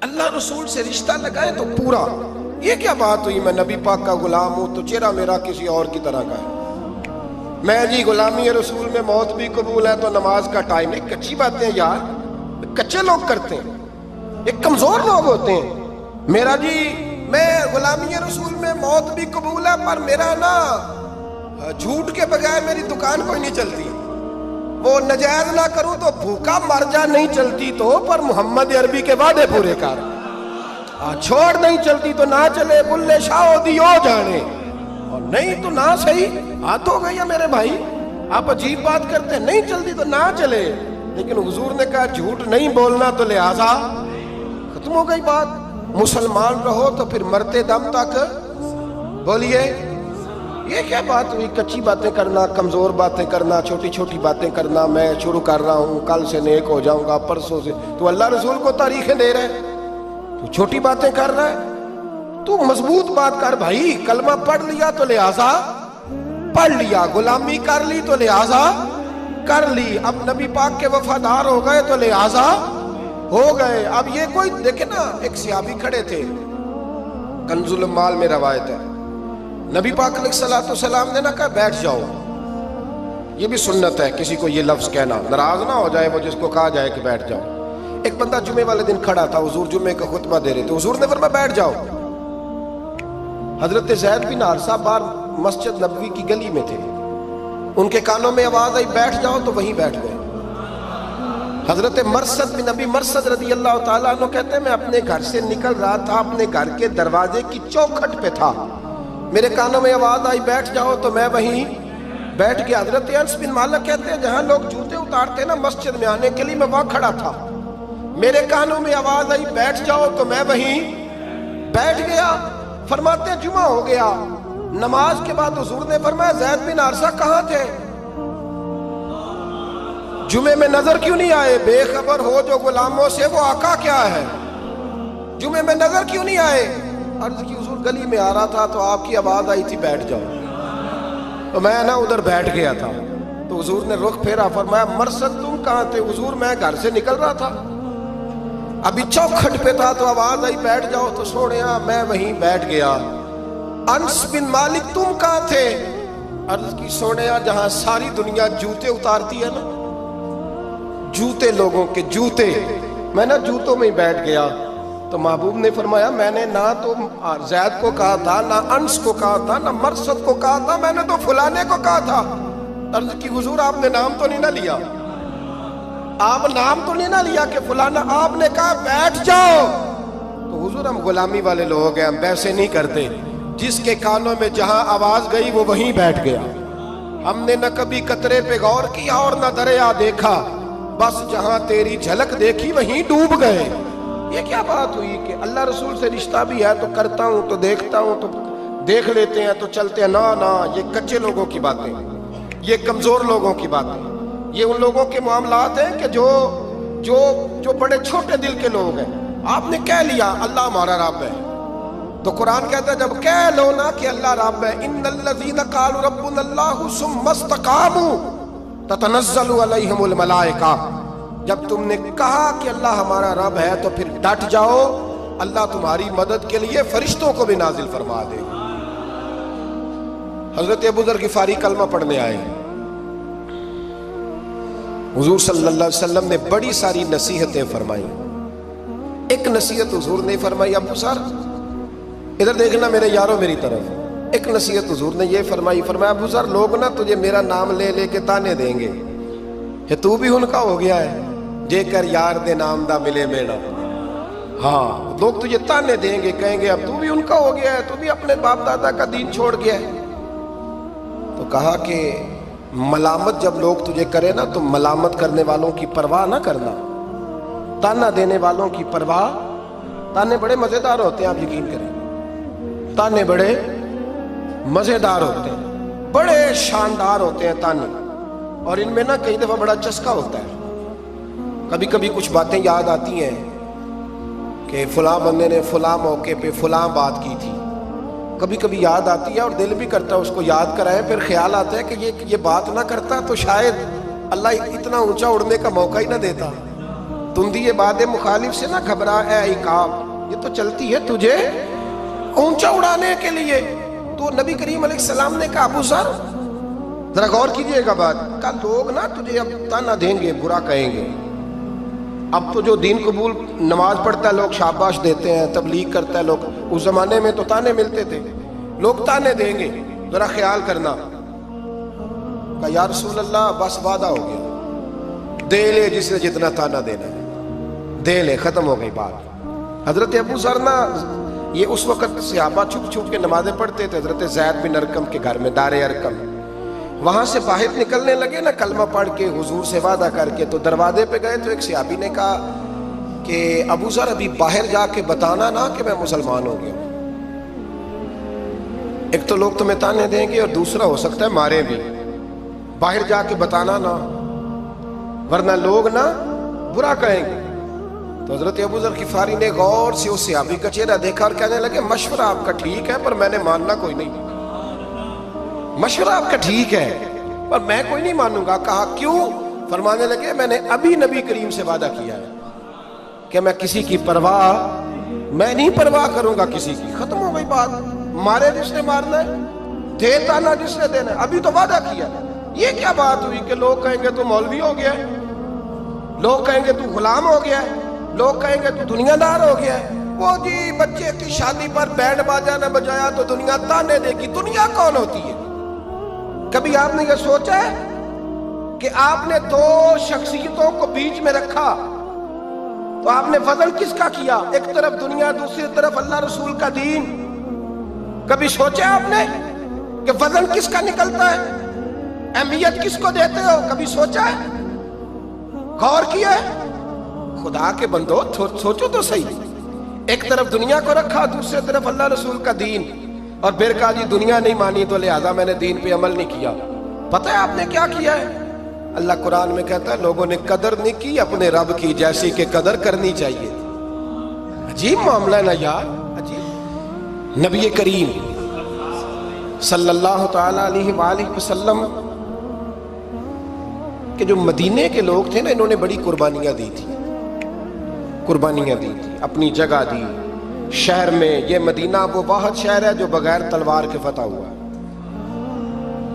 اللہ رسول سے رشتہ لگائے تو پورا. یہ کیا بات ہوئی میں نبی پاک کا غلام ہوں تو چہرہ میرا کسی اور کی طرح کا ہے. میں جی غلامی رسول میں موت بھی قبول ہے تو نماز کا ٹائم نہیں. کچی باتیں یار کچے لوگ کرتے ہیں, ایک کمزور لوگ ہوتے ہیں. میرا جی میں غلامی رسول میں موت بھی قبول ہے پر میرا نا جھوٹ کے بغیر میری دکان کوئی نہیں چلتی. وہ نجائز نہ کروں تو بھوکا مر جا, نہیں چلتی تو پر محمد عربی کے وعدے پورے کر. چھوڑ نہیں چلتی تو نہ چلے, بلے شاہ دیو جانے, اور نہیں تو نہ صحیح. ہاتھ ہو گئی ہے میرے بھائی, آپ عجیب بات کرتے ہیں. نہیں چلتی تو نہ چلے, لیکن حضور نے کہا جھوٹ نہیں بولنا تو لہذا ختم ہو گئی بات. مسلمان رہو تو پھر مرتے دم تک بولیے. یہ کیا بات ہوئی کچی باتیں کرنا, کمزور باتیں کرنا, چھوٹی چھوٹی باتیں کرنا. میں شروع کر رہا ہوں, کل سے نیک ہو جاؤں گا, پرسوں سے. تو اللہ رسول کو تاریخیں دے رہے, تو چھوٹی باتیں کر رہا ہے. تو مضبوط بات کر بھائی. کلمہ پڑھ لیا تو لہذا پڑھ لیا, غلامی کر لی تو لہذا کر لی. اب نبی پاک کے وفادار ہو گئے تو لہذا ہو گئے. اب یہ کوئی دیکھیں نا, ایک صحابی کھڑے تھے, کنز المال میں روایت ہے, نبی پاک علیہ السلام نے نہ کہا بیٹھ جاؤ. یہ بھی سنت ہے کسی کو یہ لفظ کہنا, ناراض نہ ہو جائے وہ جس کو کہا جائے کہ بیٹھ جاؤ. ایک بندہ جمعے والے دن کھڑا تھا, حضور جمعے کا خطبہ دے رہے تھے. حضور نے فرمایا بیٹھ جاؤ. حضرت زید بن حارثہ باہر مسجد نبوی کی گلی میں تھے, ان کے کانوں میں آواز آئی بیٹھ جاؤ تو وہیں بیٹھ گئے. حضرت مرثد بن نبی مرثد رضی اللہ تعالیٰ عنہ کہتے ہیں میں اپنے گھر سے نکل رہا تھا, اپنے گھر کے دروازے کی چوکھٹ پہ تھا, میرے کانوں میں آواز آئی بیٹھ جاؤ تو میں وہیں بیٹھ گیا. حضرت انس بن مالک کہتے ہیں جہاں لوگ جوتے اتارتے ہیں نا مسجد میں آنے کے لیے, میں وہاں کھڑا تھا, میرے کانوں میں آواز آئی بیٹھ جاؤ تو میں وہیں بیٹھ گیا. فرماتے ہیں جمعہ ہو گیا, نماز کے بعد حضور نے فرمایا زید بن حارثہ کہاں تھے, جمعے میں نظر کیوں نہیں آئے؟ بے خبر ہو جو غلاموں سے وہ آقا کیا ہے, جمعے میں نظر کیوں نہیں آئے؟ عرض کی حضور گلی میں آ رہا تھا تو آپ کی آواز آئی تھی بیٹھ جاؤ, تو میں نا ادھر بیٹھ گیا تھا. تو حضور نے رخ پھیرا, فرمایا مرثد تم کہاں تھے؟ حضور میں گھر سے نکل رہا تھا, ابھی چوکھٹ پہ تھا تو آواز آئی بیٹھ جاؤ تو سوڑیا میں وہیں بیٹھ گیا. انس بن مالک تم کہاں تھے؟ عرض کی سوڑیا جہاں ساری دنیا جوتے اتارتی ہے نا, جوتے لوگوں کے جوتے, میں نا جوتوں میں ہی بیٹھ گیا. تو محبوب نے فرمایا میں نے نہ تو زید کو کہا تھا, نہ انس کو کہا تھا, نہ مرثد کو کہا تھا, میں نے تو فلانے کو کہا تھا. عرض کی حضور آپ نے نام تو نہیں نہ لیا, آپ نام تو نہیں نہ لیا کہ فلانا, آپ نے کہا بیٹھ جاؤ. تو حضور ہم غلامی والے لوگ ہیں, ہم ویسے نہیں کرتے. جس کے کانوں میں جہاں آواز گئی وہ وہیں بیٹھ گیا. ہم نے نہ کبھی قطرے پہ غور کیا اور نہ دریا دیکھا, بس جہاں تیری جھلک دیکھی وہیں ڈوب گئے. یہ کیا بات ہوئی کہ اللہ رسول سے رشتہ بھی ہے تو کرتا ہوں, تو دیکھتا ہوں تو دیکھ لیتے ہیں تو چلتے ہیں. نا یہ کچے لوگوں کی باتیں, یہ کمزور لوگوں کی باتیں, یہ ان لوگوں کے معاملات ہیں کہ جو بڑے چھوٹے دل کے لوگ ہیں. آپ نے کہہ لیا اللہ ہمارا رب ہے, تو قرآن کہتا ہے جب کہہ لو نا کہ اللہ رب ہے, ان الذین قالوا ربنا اللہ ثم استقاموا تتنزل علیہم الملائکہ, جب تم نے کہا کہ اللہ ہمارا رب ہے تو پھر ڈٹ جاؤ, اللہ تمہاری مدد کے لیے فرشتوں کو بھی نازل فرما دے. حضرت ابو ذر غفاری کلمہ پڑھنے آئے, حضور صلی اللہ علیہ وسلم نے بڑی ساری نصیحتیں فرمائی. ایک نصیحت حضور نے فرمائی, ابو سر ادھر دیکھنا میرے یارو میری طرف. ایک نصیحت حضور نے یہ فرمائی, فرمایا ابو سر لوگ نا تجھے میرا نام لے لے کے تانے دیں گے کہ تو بھی ان کا ہو گیا ہے, جے کر یار دے نام دا ملے میڑا. ہاں لوگ تجھے تانے دیں گے, کہیں گے اب تو بھی ان کا ہو گیا ہے, تو بھی اپنے باپ دادا کا دین چھوڑ گیا ہے. تو کہا کہ ملامت جب لوگ تجھے کرے نا تو ملامت کرنے والوں کی پرواہ نہ کرنا, تانا دینے والوں کی پرواہ. تانے بڑے مزیدار ہوتے ہیں, آپ یقین کریں, تانے بڑے مزیدار ہوتے ہیں, بڑے شاندار ہوتے ہیں تانے, اور ان میں نا کئی دفعہ بڑا چسکا ہوتا ہے. کبھی کبھی کچھ باتیں یاد آتی ہیں کہ فلاں بندے نے فلاں موقع پہ فلاں بات کی تھی, کبھی کبھی یاد آتی ہے اور دل بھی کرتا ہے اس کو یاد کرائے. پھر خیال آتا ہے کہ یہ بات نہ کرتا تو شاید اللہ اتنا اونچا اڑنے کا موقع ہی نہ دیتا. تندی باد مخالف سے نہ گھبرا اے عقاب، یہ تو چلتی ہے تجھے اونچا اڑانے کے لیے۔ تو نبی کریم علیہ السلام نے کہا ابو ذر ذرا غور کیجئے گا بات، کہا لوگ نا تجھے اب تانا دیں گے، برا کہیں گے۔ اب تو جو دین قبول نماز پڑھتا ہے لوگ شاباش دیتے ہیں، تبلیغ کرتا ہے لوگ، اس زمانے میں تو تانے ملتے تھے، لوگ تانے دیں گے، ذرا خیال کرنا۔ کہا یا رسول اللہ بس وعدہ ہو گیا، دے لے جس نے جتنا تانا دینا ہے دے لے، ختم ہو گئی بات۔ حضرت ابو ذر نا یہ اس وقت صحابہ چھپ چھپ کے نمازیں پڑھتے تھے حضرت زید بن ارقم کے گھر میں، دار ارقم۔ وہاں سے باہر نکلنے لگے نا کلمہ پڑھ کے حضور سے وعدہ کر کے، تو دروازے پہ گئے تو ایک صحابی نے کہا کہ ابو ذر ابھی باہر جا کے بتانا نا کہ میں مسلمان ہو گیا ہوں، ایک تو لوگ تمہیں تانے دیں گے اور دوسرا ہو سکتا ہے مارے بھی، باہر جا کے بتانا نا ورنہ لوگ نا برا کہیں گے۔ تو حضرت ابو ذر غفاری نے غور سے اس صحابی کا چہرہ دیکھا اور کہنے لگے مشورہ آپ کا ٹھیک ہے پر میں نے ماننا کوئی نہیں، مشورہ آپ کا ٹھیک ہے پر میں کوئی نہیں مانوں گا۔ کہا کیوں؟ فرمانے لگے میں نے ابھی نبی کریم سے وعدہ کیا ہے کہ میں کسی کی پرواہ میں نہیں پرواہ کروں گا کسی کی، ختم ہو گئی بات، مارے جس نے مارنا ہے، دے تانا جس نے دینا ہے، ابھی تو وعدہ کیا ہے۔ یہ کیا بات ہوئی کہ لوگ کہیں گے تو مولوی ہو گیا ہے، لوگ کہیں گے تو غلام ہو گیا ہے، لوگ کہیں گے تو دنیا دار ہو گیا ہے، وہ جی بچے کی شادی پر بینڈ باجا نہ بجایا تو دنیا تانے دے گی۔ دنیا کون ہوتی ہے؟ کبھی آپ نے یہ سوچا ہے کہ آپ نے دو شخصیتوں کو بیچ میں رکھا تو آپ نے فضل کس کا کیا؟ ایک طرف دنیا، دوسری طرف اللہ رسول کا دین۔ کبھی سوچا آپ نے کہ فضل کس کا نکلتا ہے، اہمیت کس کو دیتے ہو؟ کبھی سوچا ہے، غور کیا ہے؟ خدا کے بندو سوچو تو صحیح، ایک طرف دنیا کو رکھا دوسری طرف اللہ رسول کا دین، اور پھر کہا جی دنیا نہیں مانی تو لہذا میں نے دین پہ عمل نہیں کیا۔ پتہ ہے آپ نے کیا کیا ہے؟ اللہ قرآن میں کہتا ہے لوگوں نے قدر نہیں کی اپنے رب کی جیسی کہ قدر کرنی چاہیے تھی۔ عجیب معاملہ ہے نا یار، عجیب۔ نبی کریم صلی اللہ تعالیٰ علیہ وآلہ وسلم کہ جو مدینے کے لوگ تھے نا انہوں نے بڑی قربانیاں دی تھی، قربانیاں دی تھی، اپنی جگہ دی شہر میں۔ یہ مدینہ وہ واحد شہر ہے جو بغیر تلوار کے فتح ہوا ہے۔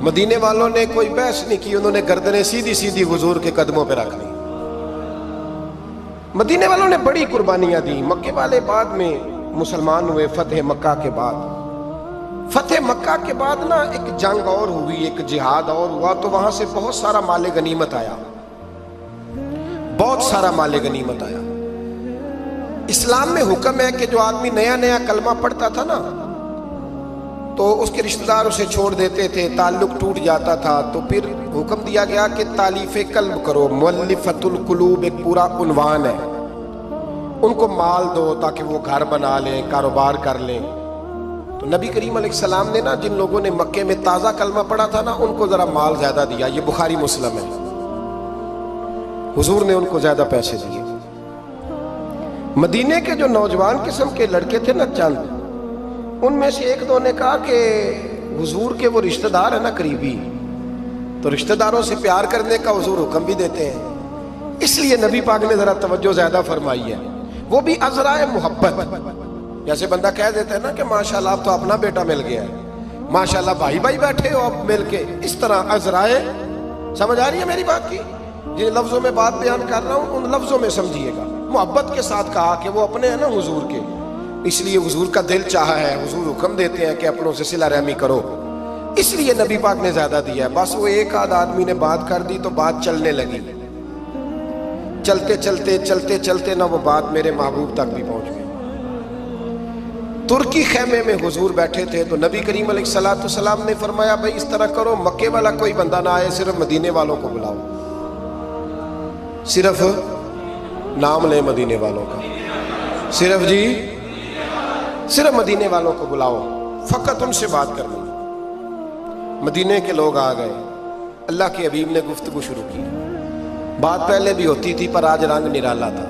مدینے والوں نے کوئی بحث نہیں کی، انہوں نے گردنیں سیدھی سیدھی حضور کے قدموں پہ رکھ لی۔ مدینے والوں نے بڑی قربانیاں دی۔ مکے والے بعد میں مسلمان ہوئے فتح مکہ کے بعد۔ فتح مکہ کے بعد نا ایک جنگ اور ہوئی، ایک جہاد اور ہوا، تو وہاں سے بہت سارا مال غنیمت آیا، بہت سارا مال غنیمت آیا۔ اسلام میں حکم ہے کہ جو آدمی نیا نیا کلمہ پڑھتا تھا نا تو اس کے رشتہ دار اسے چھوڑ دیتے تھے، تعلق ٹوٹ جاتا تھا، تو پھر حکم دیا گیا کہ تالیف قلب کرو، مؤلفۃ القلوب ایک پورا عنوان ہے، ان کو مال دو تاکہ وہ گھر بنا لیں، کاروبار کر لیں۔ تو نبی کریم علیہ السلام نے نا جن لوگوں نے مکے میں تازہ کلمہ پڑھا تھا نا ان کو ذرا مال زیادہ دیا، یہ بخاری مسلم ہے، حضور نے ان کو زیادہ پیسے دیے۔ مدینے کے جو نوجوان قسم کے لڑکے تھے نا چند، ان میں سے ایک دو نے کہا کہ حضور کے وہ رشتہ دار ہیں نا قریبی، تو رشتہ داروں سے پیار کرنے کا حضور حکم بھی دیتے ہیں، اس لیے نبی پاک نے ذرا توجہ زیادہ فرمائی ہے، وہ بھی عذرائے محبت۔ جیسے بندہ کہہ دیتا ہے نا کہ ماشاءاللہ اب تو اپنا بیٹا مل گیا ہے، ماشاءاللہ بھائی بھائی بیٹھے ہو اب مل کے، اس طرح عذرائے۔ سمجھ آ رہی ہے میری بات کی؟ جن لفظوں میں بات بیان کر رہا ہوں ان لفظوں میں سمجھیے گا۔ محبت کے ساتھ کہا کہ وہ اپنے ہیں نا حضور کے، اس لیے حضور کا دل چاہا ہے، حضور حکم دیتے ہیں کہ اپنوں سے صلہ رحمی کرو، اس لیے نبی پاک نے زیادہ دیا ہے۔ بس وہ ایک آدھ آدمی نے بات کر دی تو بات چلنے لگی، چلتے چلتے چلتے چلتے نا وہ بات میرے محبوب تک بھی پہنچ گئی۔ ترکی خیمے میں حضور بیٹھے تھے تو نبی کریم علیہ السلام نے فرمایا بھائی اس طرح کرو، مکے والا کوئی بندہ نہ آئے، صرف مدینے والوں کو بلاؤ، صرف نام لے مدینے والوں کا، صرف جی صرف مدینے والوں کو بلاؤ، فقط ان سے بات کرنی۔ مدینے کے لوگ آ گئے، اللہ کے حبیب نے گفتگو شروع کی۔ بات پہلے بھی ہوتی تھی پر آج رنگ نرالا تھا۔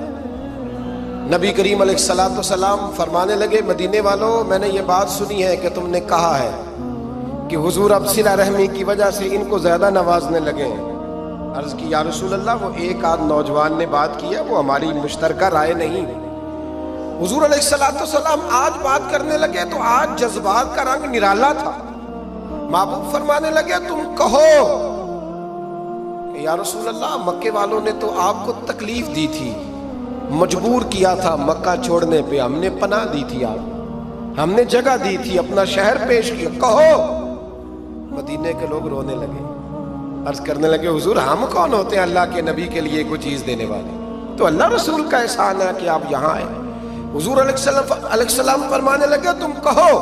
نبی کریم علیہ السلام فرمانے لگے مدینے والوں، میں نے یہ بات سنی ہے کہ تم نے کہا ہے کہ حضور اب صلہ رحمی کی وجہ سے ان کو زیادہ نوازنے لگے ہیں، عرض کی یا رسول اللہ وہ ایک آدھ نوجوان نے بات کی ہے، وہ ہماری مشترکہ رائے نہیں۔ حضور علیہ السلام آج بات کرنے لگے تو آج جذبات کا رنگ نرالا تھا۔ محبوب فرمانے لگے تم کہو کہ یا رسول اللہ مکے والوں نے تو آپ کو تکلیف دی تھی، مجبور کیا تھا مکہ چھوڑنے پہ، ہم نے پناہ دی تھی، آپ ہم نے جگہ دی تھی، اپنا شہر پیش کیا، کہو۔ مدینے کے لوگ رونے لگے، عرض کرنے لگے حضور ہم کون ہوتے ہیں اللہ کے نبی کے لیے کوئی چیز دینے والے، تو اللہ رسول کا احسان ہے کہ آپ یہاں آئے۔ حضور علیہ السلام فرمانے لگے تم کہو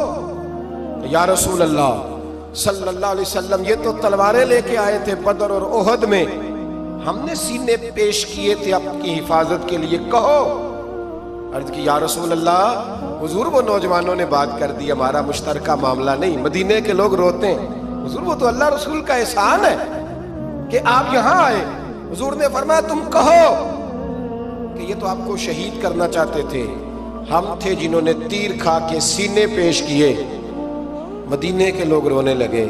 یا رسول اللہ صلی اللہ علیہ وسلم یہ تو تلواریں لے کے آئے تھے بدر اور احد میں، ہم نے سینے پیش کیے تھے آپ کی حفاظت کے لیے، کہو۔ عرض کی یا رسول اللہ حضور وہ نوجوانوں نے بات کر دی، ہمارا مشترکہ معاملہ نہیں، مدینے کے لوگ روتے ہیں، حضور وہ تو اللہ رسول کا احسان ہے کہ آپ یہاں آئے۔ حضور نے فرمایا تم کہو کہ یہ تو آپ کو شہید کرنا چاہتے تھے، ہم تھے جنہوں نے تیر کھا کے سینے پیش کیے۔ مدینے کے لوگ رونے لگے،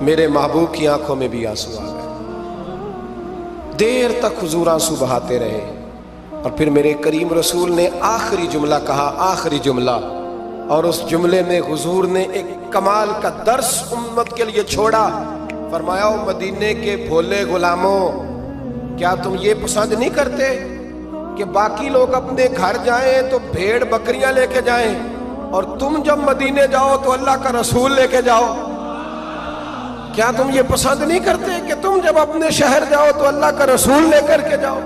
میرے محبوب کی آنکھوں میں بھی آنسو آ گئے، دیر تک حضور آنسو بہاتے رہے، اور پھر میرے کریم رسول نے آخری جملہ کہا، آخری جملہ، اور اس جملے میں حضور نے ایک کمال کا درس امت کے لیے چھوڑا۔ فرمایا مدینے کے بھولے غلاموں، کیا تم یہ پسند نہیں کرتے کہ باقی لوگ اپنے گھر جائیں تو بھیڑ بکریاں لے کے جائیں، اور تم جب مدینے جاؤ تو اللہ کا رسول لے کے جاؤ؟ کیا تم یہ پسند نہیں کرتے کہ تم جب اپنے شہر جاؤ تو اللہ کا رسول لے کر کے جاؤ؟